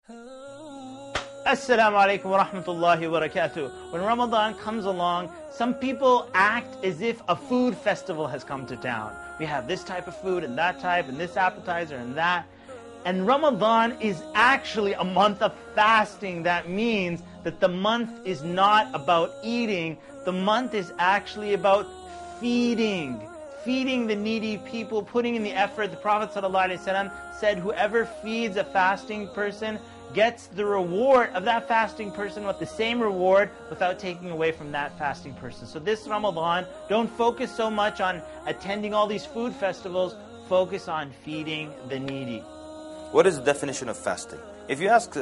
Assalamu alaikum wa rahmatullahi wa barakatuh. When Ramadan comes along, some people act as if a food festival has come to town. We have this type of food and that type and this appetizer and that. And Ramadan is actually a month of fasting. That means that the month is not about eating. The month is actually about feeding the needy people, putting in the effort. The Prophet ﷺ said, whoever feeds a fasting person gets the reward of that fasting person with the same reward without taking away from that fasting person. So this Ramadan, don't focus so much on attending all these food festivals, focus on feeding the needy. What is the definition of fasting? If you ask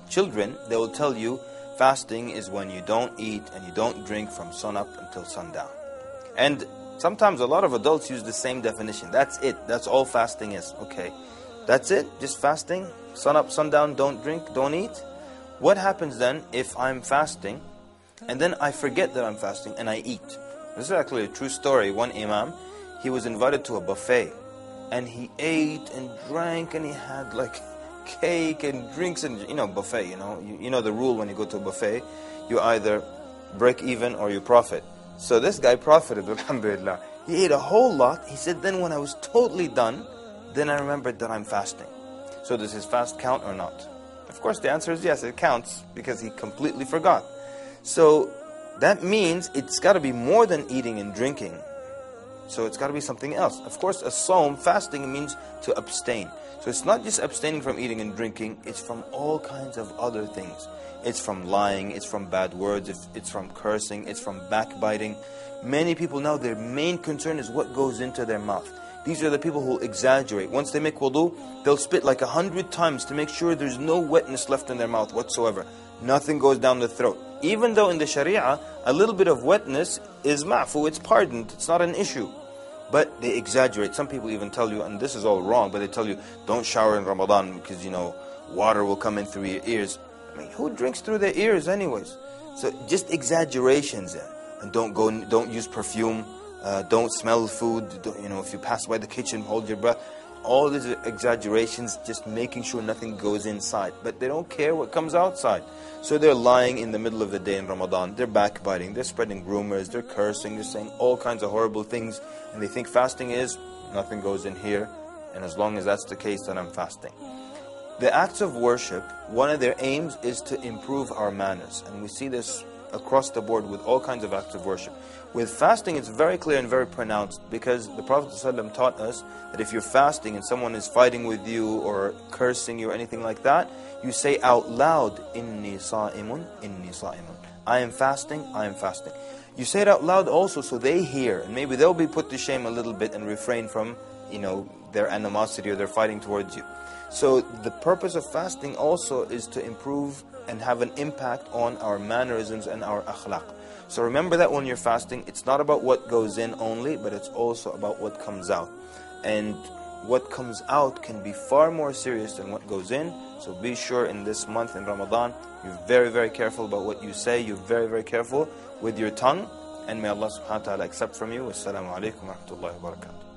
children, they will tell you fasting is when you don't eat and you don't drink from sunup until sundown. And sometimes a lot of adults use the same definition. That's it. That's all fasting is. Okay. That's it? Just fasting? Sunup, sundown, don't drink, don't eat? What happens then if I'm fasting and then I forget that I'm fasting and I eat? This is actually a true story. One imam, he was invited to a buffet and he ate and drank and he had like cake and drinks and, buffet, you know the rule when you go to a buffet, you either break even or you profit. So this guy profited, alhamdulillah. He ate a whole lot. He said, then when I was totally done, then I remembered that I'm fasting. So does his fast count or not? Of course the answer is yes, it counts because he completely forgot. So that means it's got to be more than eating and drinking. So it's got to be something else. Of course, a sawm, fasting, means to abstain. So it's not just abstaining from eating and drinking, it's from all kinds of other things. It's from lying, it's from bad words, it's from cursing, it's from backbiting. Many people now, their main concern is what goes into their mouth. These are the people who exaggerate. Once they make wudu, they'll spit like 100 times to make sure there's no wetness left in their mouth whatsoever. Nothing goes down the throat. Even though in the Sharia, a little bit of wetness is ma'fu, it's pardoned, it's not an issue. But they exaggerate. Some people even tell you, and this is all wrong, but they tell you, don't shower in Ramadan because, water will come in through your ears. I mean, who drinks through their ears anyways? So just exaggerations there. And don't use perfume. Don't smell food. If you pass by the kitchen, hold your breath. All these exaggerations, just making sure nothing goes inside. But they don't care what comes outside. So they're lying in the middle of the day in Ramadan. They're backbiting. They're spreading rumors. They're cursing. They're saying all kinds of horrible things. And they think fasting is, nothing goes in here. And as long as that's the case, then I'm fasting. The acts of worship, one of their aims is to improve our manners. And we see this across the board with all kinds of acts of worship. With fasting, it's very clear and very pronounced because the Prophet ﷺ taught us that if you're fasting and someone is fighting with you or cursing you or anything like that, you say out loud, Inni sa'imun, inni sa'imun. I am fasting, I am fasting. You say it out loud also so they hear, and maybe they'll be put to shame a little bit and refrain from, their animosity or their fighting towards you. So the purpose of fasting also is to improve and have an impact on our mannerisms and our akhlaq. So remember that when you're fasting, it's not about what goes in only, but it's also about what comes out. And what comes out can be far more serious than what goes in. So be sure in this month in Ramadan, you're very, very careful about what you say. You're very, very careful with your tongue. And may Allah subhanahu wa ta'ala accept from you. Wassalamu alaikum wa rahmatullahi wa barakatuh.